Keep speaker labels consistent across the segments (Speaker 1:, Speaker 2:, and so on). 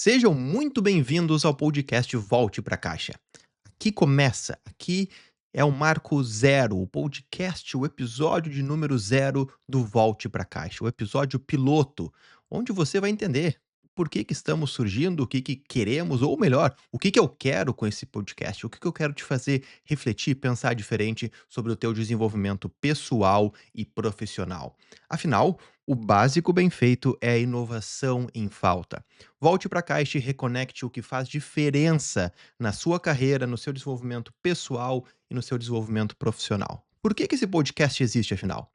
Speaker 1: Sejam muito bem-vindos ao podcast Volte para a Caixa. Aqui é o Marco Zero, o podcast, o episódio de número zero do Volte para a Caixa, o episódio piloto, onde você vai entender por que estamos surgindo, o que queremos, ou melhor, o que eu quero com esse podcast, o que eu quero te fazer refletir, pensar diferente sobre o teu desenvolvimento pessoal e profissional. Afinal, o básico bem feito é a inovação em falta. Volte para a caixa e reconecte o que faz diferença na sua carreira, no seu desenvolvimento pessoal e no seu desenvolvimento profissional. Por que esse podcast existe, afinal?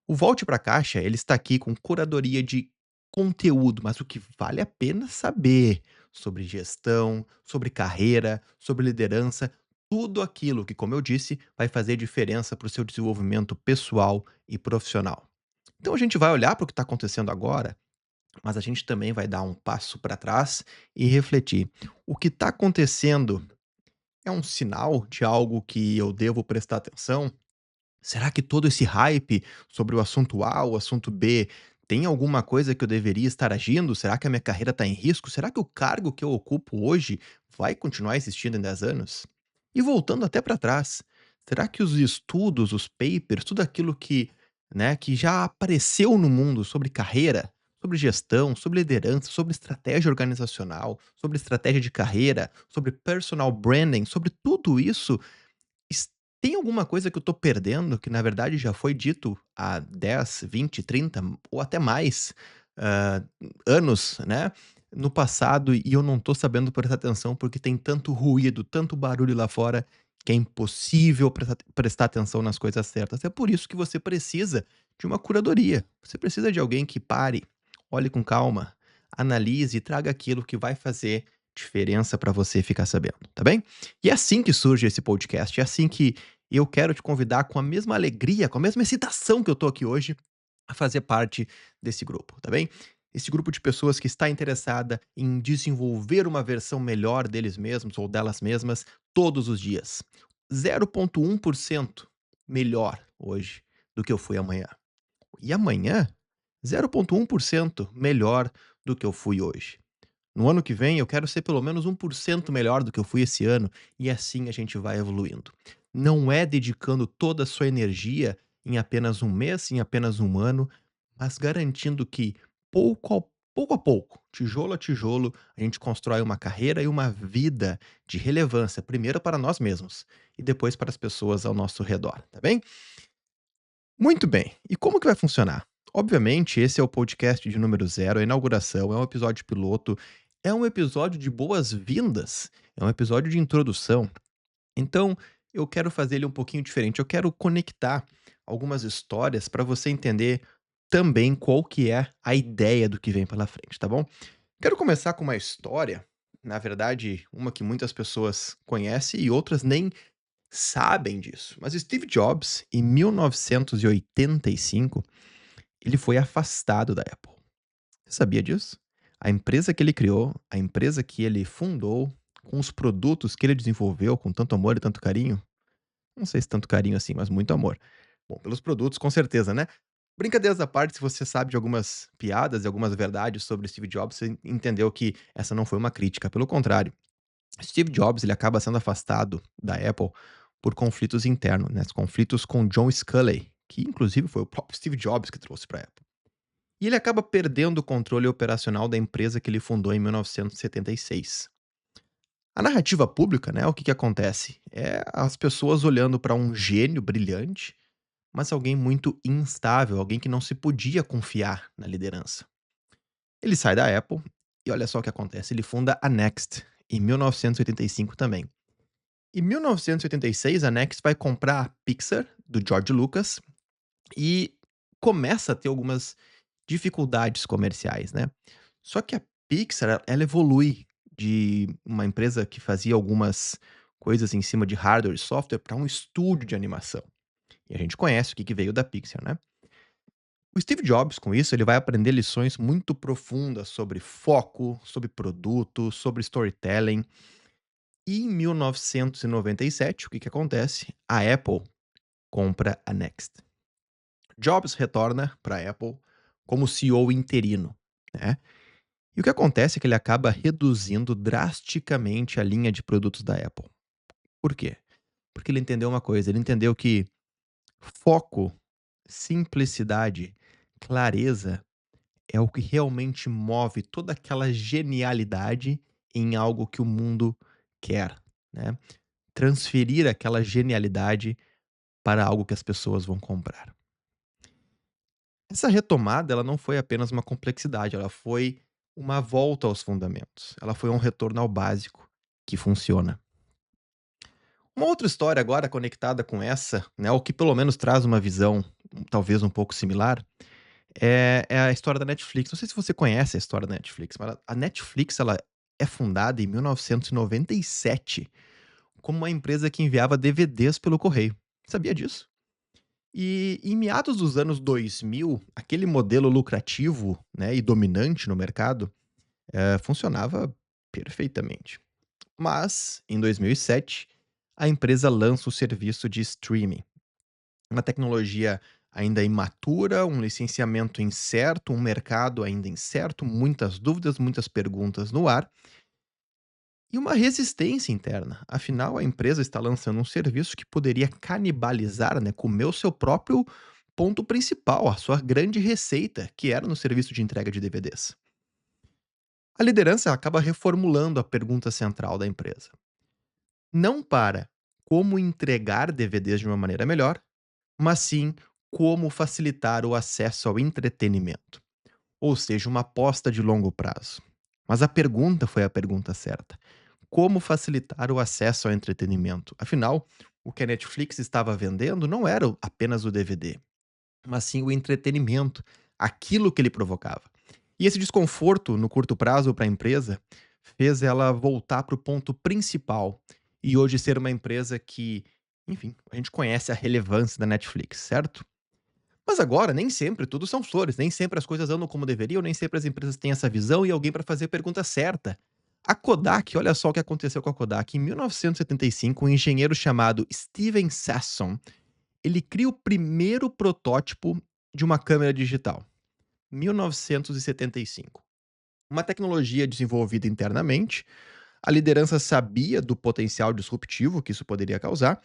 Speaker 1: O Volte para a Caixa, ele está aqui com curadoria de conteúdo, mas o que vale a pena saber sobre gestão, sobre carreira, sobre liderança, tudo aquilo que, como eu disse, vai fazer diferença para o seu desenvolvimento pessoal e profissional. Então a gente vai olhar para o que está acontecendo agora, mas a gente também vai dar um passo para trás e refletir. O que está acontecendo é um sinal de algo que eu devo prestar atenção? Será que todo esse hype sobre o assunto A, o assunto B, tem alguma coisa que eu deveria estar agindo? Será que a minha carreira está em risco? Será que o cargo que eu ocupo hoje vai continuar existindo em 10 anos? E voltando até para trás, será que os estudos, os papers, tudo aquilo que já apareceu no mundo sobre carreira, sobre gestão, sobre liderança, sobre estratégia organizacional, sobre estratégia de carreira, sobre personal branding, sobre tudo isso, Es tem alguma coisa que eu tô perdendo, que na verdade já foi dito há 10, 20, 30 ou até mais, hã, anos, né, no passado, e eu não tô sabendo prestar atenção, porque tem tanto ruído, tanto barulho lá fora, que é impossível prestar atenção nas coisas certas. É por isso que você precisa de uma curadoria. Você precisa de alguém que pare, olhe com calma, analise e traga aquilo que vai fazer diferença para você ficar sabendo, tá bem? E é assim que surge esse podcast, é assim que eu quero te convidar com a mesma alegria, com a mesma excitação que eu tô aqui hoje, a fazer parte desse grupo, tá bem? Esse grupo de pessoas que está interessada em desenvolver uma versão melhor deles mesmos ou delas mesmas todos os dias. 0,1% melhor hoje do que eu fui amanhã. E amanhã, 0,1% melhor do que eu fui hoje. No ano que vem, eu quero ser pelo menos 1% melhor do que eu fui esse ano, e assim a gente vai evoluindo. Não é dedicando toda a sua energia em apenas um mês, em apenas um ano, mas garantindo que pouco a pouco, tijolo a tijolo, a gente constrói uma carreira e uma vida de relevância, primeiro para nós mesmos e depois para as pessoas ao nosso redor, tá bem? Muito bem. E como que vai funcionar? Obviamente, esse é o podcast de número zero, a inauguração, é um episódio piloto, é um episódio de boas-vindas, é um episódio de introdução. Então, eu quero fazer ele um pouquinho diferente. Eu quero conectar algumas histórias para você entender também qual que é a ideia do que vem pela frente, tá bom? Quero começar com uma história, na verdade, uma que muitas pessoas conhecem e outras nem sabem disso. Mas Steve Jobs, em 1985, ele foi afastado da Apple. Você sabia disso? A empresa que ele criou, a empresa que ele fundou, com os produtos que ele desenvolveu com tanto amor e tanto carinho, não sei se tanto carinho assim, mas muito amor. Bom, pelos produtos, com certeza, né? Brincadeiras à parte, se você sabe de algumas piadas e algumas verdades sobre Steve Jobs, você entendeu que essa não foi uma crítica, pelo contrário. Steve Jobs, ele acaba sendo afastado da Apple por conflitos internos, né, conflitos com John Sculley, que inclusive foi o próprio Steve Jobs que trouxe para a Apple. E ele acaba perdendo o controle operacional da empresa que ele fundou em 1976. A narrativa pública, né, o que acontece? É as pessoas olhando para um gênio brilhante, mas alguém muito instável, alguém que não se podia confiar na liderança. Ele sai da Apple e olha só o que acontece, ele funda a Next em 1985 também. Em 1986, a Next vai comprar a Pixar, do George Lucas, e começa a ter algumas dificuldades comerciais, né. Só que a Pixar, ela evolui de uma empresa que fazia algumas coisas em cima de hardware e software para um estúdio de animação. E a gente conhece o que veio da Pixar, né. O Steve Jobs, com isso, ele vai aprender lições muito profundas sobre foco, sobre produto, sobre storytelling. E em 1997, o que acontece? A Apple compra a Next. Jobs retorna para a Apple como CEO interino, né? E o que acontece é que ele acaba reduzindo drasticamente a linha de produtos da Apple. Por quê? Porque ele entendeu uma coisa, ele entendeu que foco, simplicidade, clareza é o que realmente move toda aquela genialidade em algo que o mundo quer, né. Transferir aquela genialidade para algo que as pessoas vão comprar. Essa retomada, ela não foi apenas uma complexidade, ela foi uma volta aos fundamentos. Ela foi um retorno ao básico que funciona. Uma outra história agora conectada com essa, né, ou que pelo menos traz uma visão talvez um pouco similar, é a história da Netflix. Não sei se você conhece a história da Netflix, mas a Netflix ela é fundada em 1997 como uma empresa que enviava DVDs pelo correio. Sabia disso? E em meados dos anos 2000, aquele modelo lucrativo, né, e dominante no mercado, funcionava perfeitamente. Mas, em 2007, a empresa lança o serviço de streaming. Uma tecnologia ainda imatura, um licenciamento incerto, um mercado ainda incerto, muitas dúvidas, muitas perguntas no ar e uma resistência interna. Afinal, a empresa está lançando um serviço que poderia canibalizar, né, comer o seu próprio ponto principal, a sua grande receita, que era no serviço de entrega de DVDs. A liderança acaba reformulando a pergunta central da empresa. Não para como entregar DVDs de uma maneira melhor, mas sim como facilitar o acesso ao entretenimento, ou seja, uma aposta de longo prazo. Mas a pergunta foi a pergunta certa: como facilitar o acesso ao entretenimento? Afinal, o que a Netflix estava vendendo não era apenas o DVD, mas sim o entretenimento, aquilo que ele provocava. E esse desconforto no curto prazo para a empresa fez ela voltar para o ponto principal e hoje ser uma empresa que, enfim, a gente conhece a relevância da Netflix, certo? Mas agora nem sempre tudo são flores, nem sempre as coisas andam como deveriam, nem sempre as empresas têm essa visão e alguém para fazer a pergunta certa. A Kodak, olha só o que aconteceu com a Kodak. Em 1975, um engenheiro chamado Steven Sasson, ele cria o primeiro protótipo de uma câmera digital. 1975. Uma tecnologia desenvolvida internamente, a liderança sabia do potencial disruptivo que isso poderia causar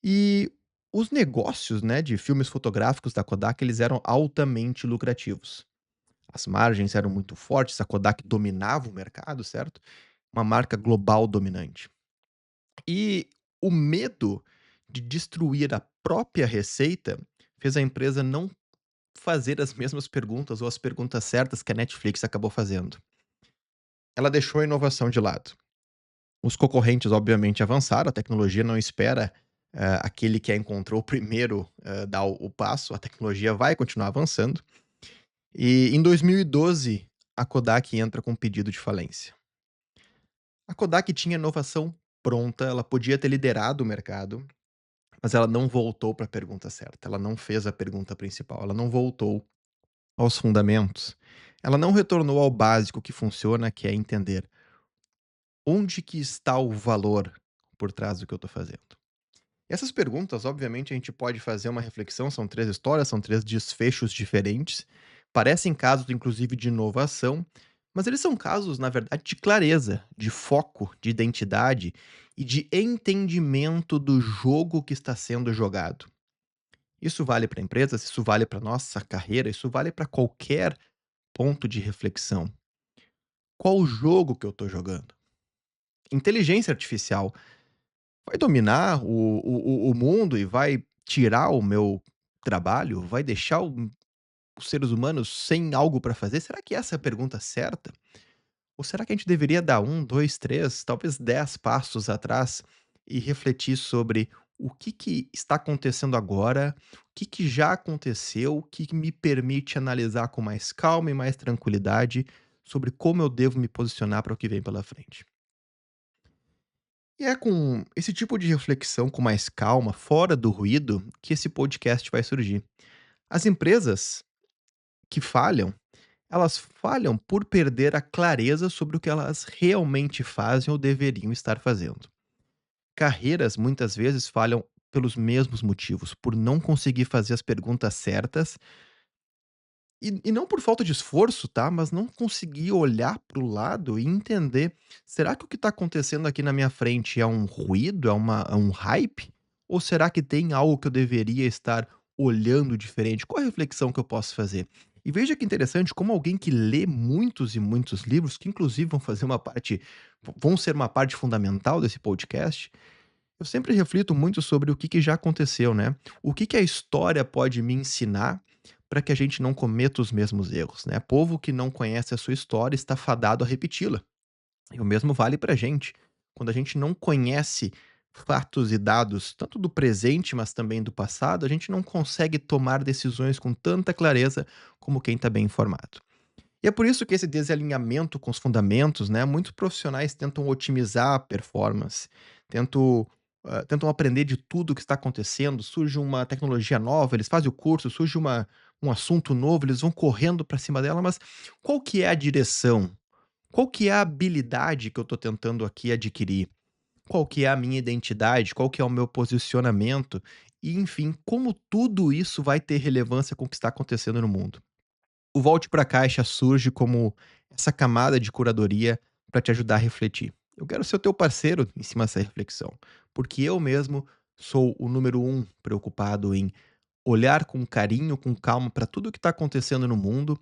Speaker 1: e os negócios, né, de filmes fotográficos da Kodak, eles eram altamente lucrativos. As margens eram muito fortes, a Kodak dominava o mercado, certo? Uma marca global dominante. E o medo de destruir a própria receita fez a empresa não fazer as mesmas perguntas ou as perguntas certas que a Netflix acabou fazendo. Ela deixou a inovação de lado. Os concorrentes, obviamente, avançaram, a tecnologia não espera aquele que a encontrou primeiro dar o passo, a tecnologia vai continuar avançando. E em 2012, a Kodak entra com um pedido de falência. A Kodak tinha inovação pronta, ela podia ter liderado o mercado, mas ela não voltou para a pergunta certa, ela não fez a pergunta principal, ela não voltou aos fundamentos. Ela não retornou ao básico que funciona, que é entender onde que está o valor por trás do que eu estou fazendo. Essas perguntas, obviamente, a gente pode fazer uma reflexão, são 3 histórias, são 3 desfechos diferentes, parecem casos inclusive de inovação, mas eles são casos, na verdade, de clareza, de foco, de identidade e de entendimento do jogo que está sendo jogado. Isso vale para empresas, isso vale para nossa carreira, isso vale para qualquer ponto de reflexão. Qual o jogo que eu estou jogando? Inteligência artificial vai dominar o mundo e vai tirar o meu trabalho? Vai deixar os seres humanos sem algo para fazer? Será que essa é a pergunta certa? Ou será que a gente deveria dar um, 2, 3, talvez 10 passos atrás e refletir sobre o que que está acontecendo agora, o que que já aconteceu, o que que me permite analisar com mais calma e mais tranquilidade sobre como eu devo me posicionar para o que vem pela frente? E é com esse tipo de reflexão com mais calma, fora do ruído, que esse podcast vai surgir. As empresas que falham, elas falham por perder a clareza sobre o que elas realmente fazem ou deveriam estar fazendo. Carreiras muitas vezes falham pelos mesmos motivos, por não conseguir fazer as perguntas certas E não por falta de esforço, tá, mas não consegui olhar para o lado e entender, será que o que está acontecendo aqui na minha frente é um ruído, é um hype? Ou será que tem algo que eu deveria estar olhando diferente? Qual a reflexão que eu posso fazer? E veja que interessante como alguém que lê muitos e muitos livros, que inclusive vão ser uma parte fundamental desse podcast, eu sempre reflito muito sobre o que já aconteceu, né. O que a história pode me ensinar para que a gente não cometa os mesmos erros, né. Povo que não conhece a sua história está fadado a repeti-la. E o mesmo vale pra gente. Quando a gente não conhece fatos e dados, tanto do presente, mas também do passado, a gente não consegue tomar decisões com tanta clareza como quem está bem informado. E é por isso que esse desalinhamento com os fundamentos, né, muitos profissionais tentam otimizar a performance, tentam aprender de tudo o que está acontecendo, surge uma tecnologia nova, eles fazem o curso, surge um assunto novo, eles vão correndo para cima dela, mas qual que é a direção? Qual que é a habilidade que eu estou tentando aqui adquirir? Qual que é a minha identidade? Qual que é o meu posicionamento? E, enfim, como tudo isso vai ter relevância com o que está acontecendo no mundo? O Volte para a Caixa surge como essa camada de curadoria para te ajudar a refletir. Eu quero ser o teu parceiro em cima dessa reflexão, porque eu mesmo sou o número um preocupado em olhar com carinho, com calma para tudo o que está acontecendo no mundo,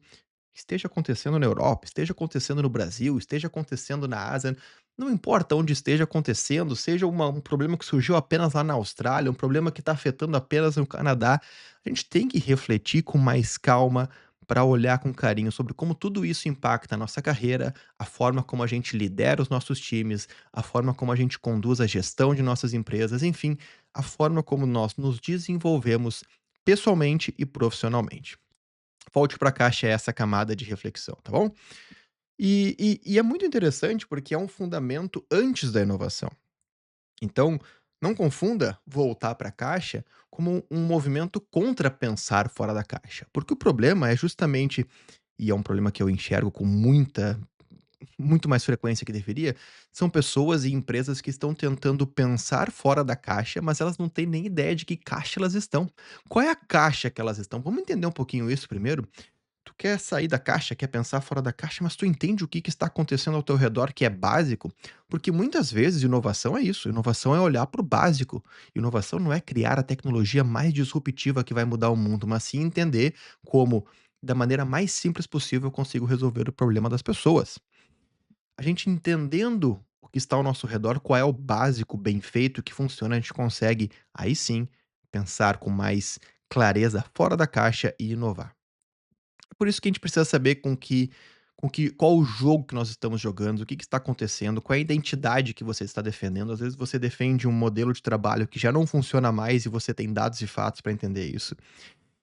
Speaker 1: esteja acontecendo na Europa, esteja acontecendo no Brasil, esteja acontecendo na Ásia, não importa onde esteja acontecendo, seja um problema que surgiu apenas lá na Austrália, um problema que está afetando apenas no Canadá, a gente tem que refletir com mais calma para olhar com carinho sobre como tudo isso impacta a nossa carreira, a forma como a gente lidera os nossos times, a forma como a gente conduz a gestão de nossas empresas, enfim, a forma como nós nos desenvolvemos pessoalmente e profissionalmente. Volte para a caixa é essa camada de reflexão, tá bom? E é muito interessante porque é um fundamento antes da inovação. Então, não confunda voltar para a caixa como um movimento contra pensar fora da caixa, porque o problema é justamente, e é um problema que eu enxergo com muito mais frequência que deveria, são pessoas e empresas que estão tentando pensar fora da caixa, mas elas não têm nem ideia de que caixa elas estão. Qual é a caixa que elas estão? Vamos entender um pouquinho isso primeiro? Tu quer sair da caixa, quer pensar fora da caixa, mas tu entende o que está acontecendo ao teu redor que é básico? Porque muitas vezes inovação é isso, inovação é olhar para o básico. Inovação não é criar a tecnologia mais disruptiva que vai mudar o mundo, mas sim entender como, da maneira mais simples possível, eu consigo resolver o problema das pessoas. A gente entendendo o que está ao nosso redor, qual é o básico bem feito que funciona, a gente consegue, aí sim, pensar com mais clareza fora da caixa e inovar. Por isso que a gente precisa saber qual o jogo que nós estamos jogando, o que está acontecendo, qual é a identidade que você está defendendo. Às vezes você defende um modelo de trabalho que já não funciona mais e você tem dados e fatos para entender isso.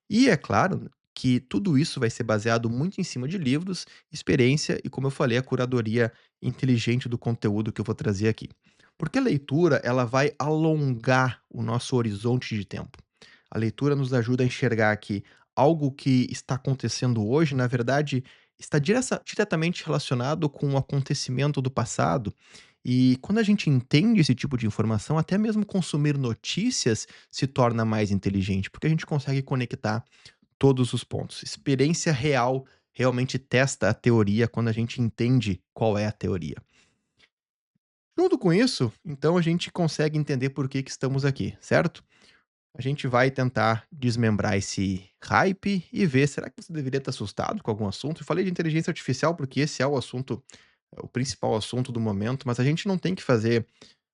Speaker 1: E é claro que tudo isso vai ser baseado muito em cima de livros, experiência e, como eu falei, a curadoria inteligente do conteúdo que eu vou trazer aqui. Porque a leitura, ela vai alongar o nosso horizonte de tempo. A leitura nos ajuda a enxergar que algo que está acontecendo hoje, na verdade, está diretamente relacionado com o acontecimento do passado. E quando a gente entende esse tipo de informação, até mesmo consumir notícias se torna mais inteligente, porque a gente consegue conectar todos os pontos. Experiência real realmente testa a teoria quando a gente entende qual é a teoria. Junto com isso, então a gente consegue entender por que estamos aqui, certo? A gente vai tentar desmembrar esse hype e ver, será que você deveria estar assustado com algum assunto? Eu falei de inteligência artificial porque esse é o principal assunto do momento, mas a gente não tem que fazer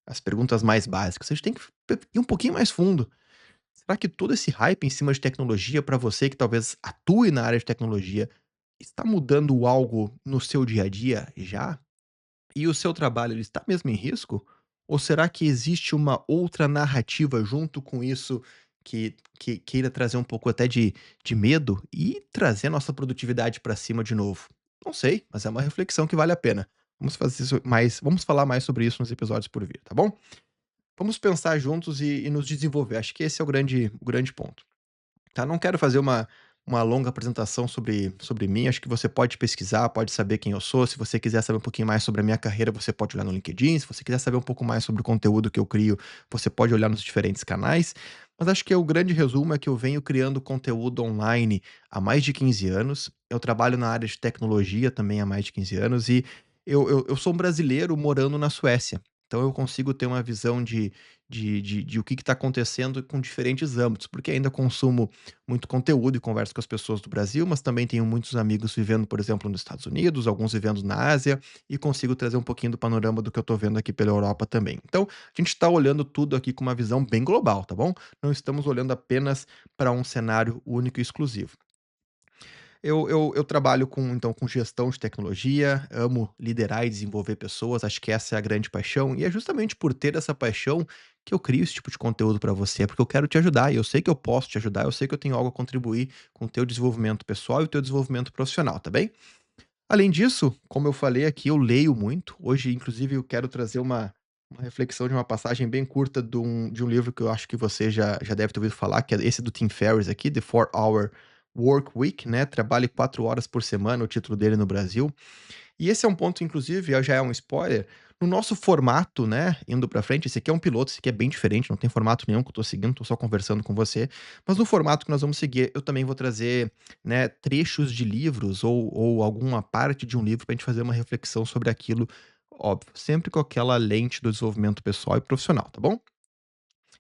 Speaker 1: as perguntas mais básicas, a gente tem que ir um pouquinho mais fundo. Será que todo esse hype em cima de tecnologia, para você que talvez atue na área de tecnologia, está mudando algo no seu dia a dia já? E o seu trabalho, ele está mesmo em risco? Ou será que existe uma outra narrativa junto com isso que queira trazer um pouco até de medo e trazer a nossa produtividade para cima de novo? Não sei, mas é uma reflexão que vale a pena. Vamos falar mais sobre isso nos episódios por vir, tá bom? Vamos pensar juntos e nos desenvolver. Acho que esse é o grande ponto. Tá, não quero fazer uma longa apresentação sobre mim, acho que você pode pesquisar, pode saber quem eu sou, se você quiser saber um pouquinho mais sobre a minha carreira, você pode olhar no LinkedIn, se você quiser saber um pouco mais sobre o conteúdo que eu crio, você pode olhar nos diferentes canais, Mas acho que o grande resumo é que eu venho criando conteúdo online há mais de 15 anos. Eu trabalho na área de tecnologia também há mais de 15 anos e eu sou um brasileiro morando na Suécia. Então eu consigo ter uma visão de o que está acontecendo com diferentes âmbitos, porque ainda consumo muito conteúdo e converso com as pessoas do Brasil, mas também tenho muitos amigos vivendo, por exemplo, nos Estados Unidos, alguns vivendo na Ásia, e consigo trazer um pouquinho do panorama do que eu estou vendo aqui pela Europa também. Então, a gente está olhando tudo aqui com uma visão bem global, tá bom? Não estamos olhando apenas para um cenário único e exclusivo. Eu trabalho com gestão de tecnologia, amo liderar e desenvolver pessoas, acho que essa é a grande paixão, e é justamente por ter essa paixão que eu crio esse tipo de conteúdo para você, porque eu quero te ajudar, e eu sei que eu posso te ajudar, eu sei que eu tenho algo a contribuir com o teu desenvolvimento pessoal e o teu desenvolvimento profissional, tá bem? Além disso, como eu falei aqui, eu leio muito. Hoje, inclusive, eu quero trazer uma reflexão de uma passagem bem curta de um livro que eu acho que você já deve ter ouvido falar, que é esse do Tim Ferriss aqui, The 4 Hour Work Week, né? Trabalhe 4 horas por semana, o título dele no Brasil. E esse é um ponto, inclusive, já é um spoiler, no nosso formato, né, indo pra frente, esse aqui é um piloto, esse aqui é bem diferente, não tem formato nenhum que eu tô seguindo, tô só conversando com você, mas no formato que nós vamos seguir, eu também vou trazer, né, trechos de livros ou alguma parte de um livro pra gente fazer uma reflexão sobre aquilo, óbvio, sempre com aquela lente do desenvolvimento pessoal e profissional, tá bom?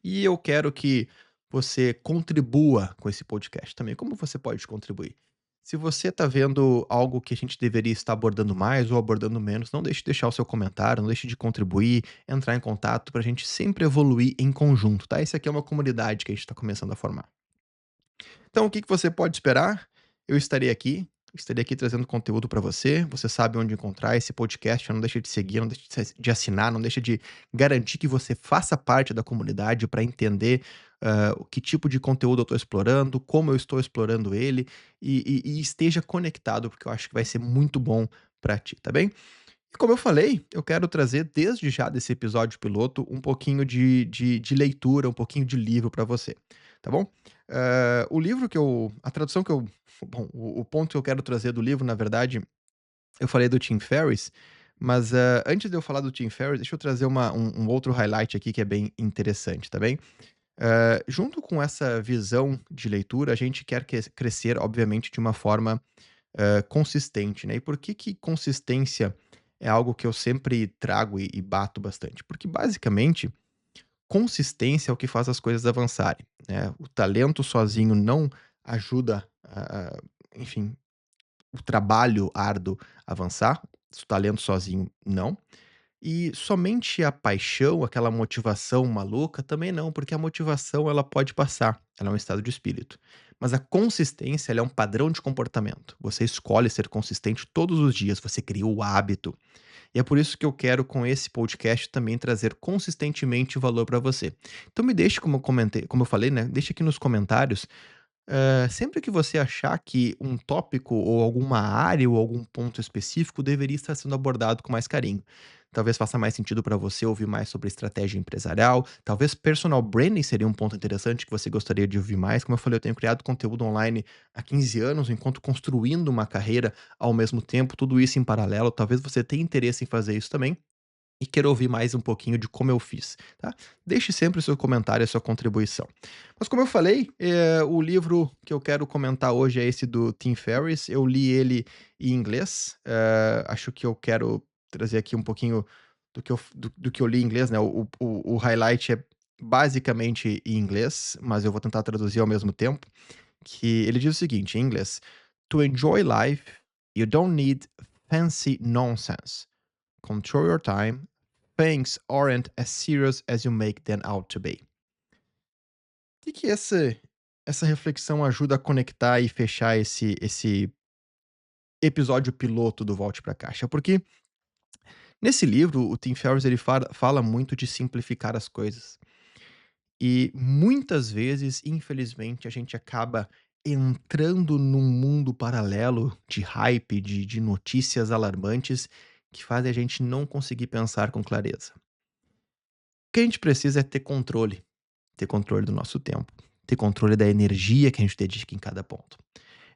Speaker 1: E eu quero que você contribua com esse podcast também. Como você pode contribuir? Se você está vendo algo que a gente deveria estar abordando mais ou abordando menos, não deixe de deixar o seu comentário, não deixe de contribuir, entrar em contato para a gente sempre evoluir em conjunto, tá? Esse aqui é uma comunidade que a gente está começando a formar. Então, o que que você pode esperar? Eu estarei aqui trazendo conteúdo para você. Você sabe onde encontrar esse podcast. Não deixa de seguir, não deixa de assinar, não deixa de garantir que você faça parte da comunidade para entender o que tipo de conteúdo eu estou explorando, como eu estou explorando ele e esteja conectado, porque eu acho que vai ser muito bom para ti, tá bem? E como eu falei, eu quero trazer desde já desse episódio piloto um pouquinho de leitura, um pouquinho de livro para você, tá bom? O livro que eu a tradução que eu bom, o ponto que eu quero trazer do livro, na verdade, eu falei do Tim Ferriss, mas, antes de eu falar do Tim Ferriss, deixa eu trazer um outro highlight aqui que é bem interessante, tá bem? Junto com essa visão de leitura, a gente quer crescer, obviamente, de uma forma consistente, né. E por que que consistência é algo que eu sempre trago e bato bastante? Porque basicamente, consistência é o que faz as coisas avançarem, né. O talento sozinho não ajuda enfim, o trabalho árduo avançar, o talento sozinho não. E somente a paixão, aquela motivação maluca, também não, porque a motivação ela pode passar, ela é um estado de espírito. Mas a consistência, ela é um padrão de comportamento. Você escolhe ser consistente todos os dias, você cria o hábito. E é por isso que eu quero, com esse podcast, também trazer consistentemente valor para você. Então me deixe, como eu comentei, como eu falei, né? Deixe aqui nos comentários sempre que você achar que um tópico ou alguma área ou algum ponto específico deveria estar sendo abordado com mais carinho. Talvez faça mais sentido para você ouvir mais sobre estratégia empresarial, talvez personal branding seria um ponto interessante que você gostaria de ouvir mais. Como eu falei, eu tenho criado conteúdo online há 15 anos, enquanto construindo uma carreira ao mesmo tempo, tudo isso em paralelo. Talvez você tenha interesse em fazer isso também e queira ouvir mais um pouquinho de como eu fiz, tá? Deixe sempre o seu comentário, a sua contribuição. Mas como eu falei, o livro que eu quero comentar hoje é esse do Tim Ferriss. Eu li ele em inglês, acho que eu quero trazer aqui um pouquinho do que eu li em inglês, né, o highlight é basicamente em inglês, mas eu vou tentar traduzir ao mesmo tempo, que ele diz o seguinte, em inglês: "To enjoy life, you don't need fancy nonsense. Control your time. Things aren't as serious as you make them out to be." Que essa reflexão ajuda a conectar e fechar esse episódio piloto do Volte pra Caixa? Porque nesse livro o Tim Ferriss ele fala muito de simplificar as coisas. E muitas vezes, infelizmente, a gente acaba entrando num mundo paralelo de hype, de notícias alarmantes que fazem a gente não conseguir pensar com clareza. O que a gente precisa é ter controle do nosso tempo, ter controle da energia que a gente dedica em cada ponto.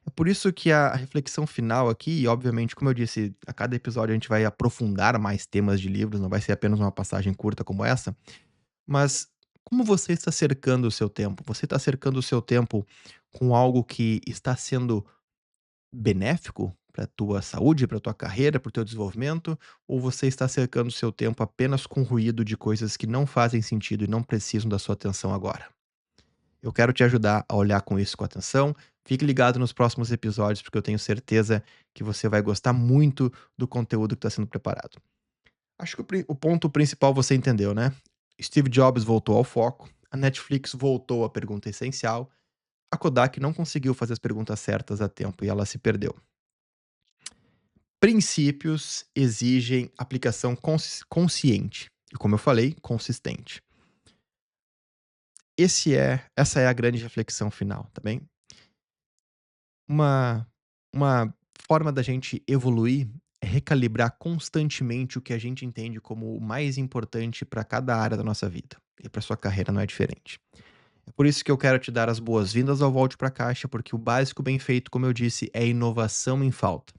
Speaker 1: É por isso que a reflexão final aqui, e obviamente, como eu disse, a cada episódio a gente vai aprofundar mais temas de livros, não vai ser apenas uma passagem curta como essa, mas Como você está cercando o seu tempo? Você está cercando o seu tempo com algo que está sendo benéfico para a tua saúde, para a tua carreira, para o teu desenvolvimento, ou você está cercando o seu tempo apenas com ruído de coisas que não fazem sentido e não precisam da sua atenção agora? Eu quero te ajudar a olhar com isso com atenção. Fique ligado nos próximos episódios, porque eu tenho certeza que você vai gostar muito do conteúdo que está sendo preparado. Acho que o ponto principal você entendeu, né? Steve Jobs voltou ao foco, a Netflix voltou à pergunta essencial, a Kodak não conseguiu fazer as perguntas certas a tempo e ela se perdeu. Princípios exigem aplicação consciente e, como eu falei, consistente. Essa é a grande reflexão final, tá bem? Uma uma forma da gente evoluir é recalibrar constantemente o que a gente entende como o mais importante para cada área da nossa vida, e para sua carreira não é diferente. É por isso que eu quero te dar as boas-vindas ao Volte pra Caixa, porque o básico bem feito, como eu disse, é inovação em falta.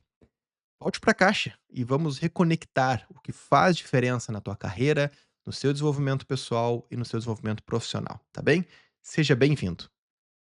Speaker 1: Volte pra caixa e vamos reconectar o que faz diferença na tua carreira, no seu desenvolvimento pessoal e no seu desenvolvimento profissional, tá bem? Seja bem-vindo.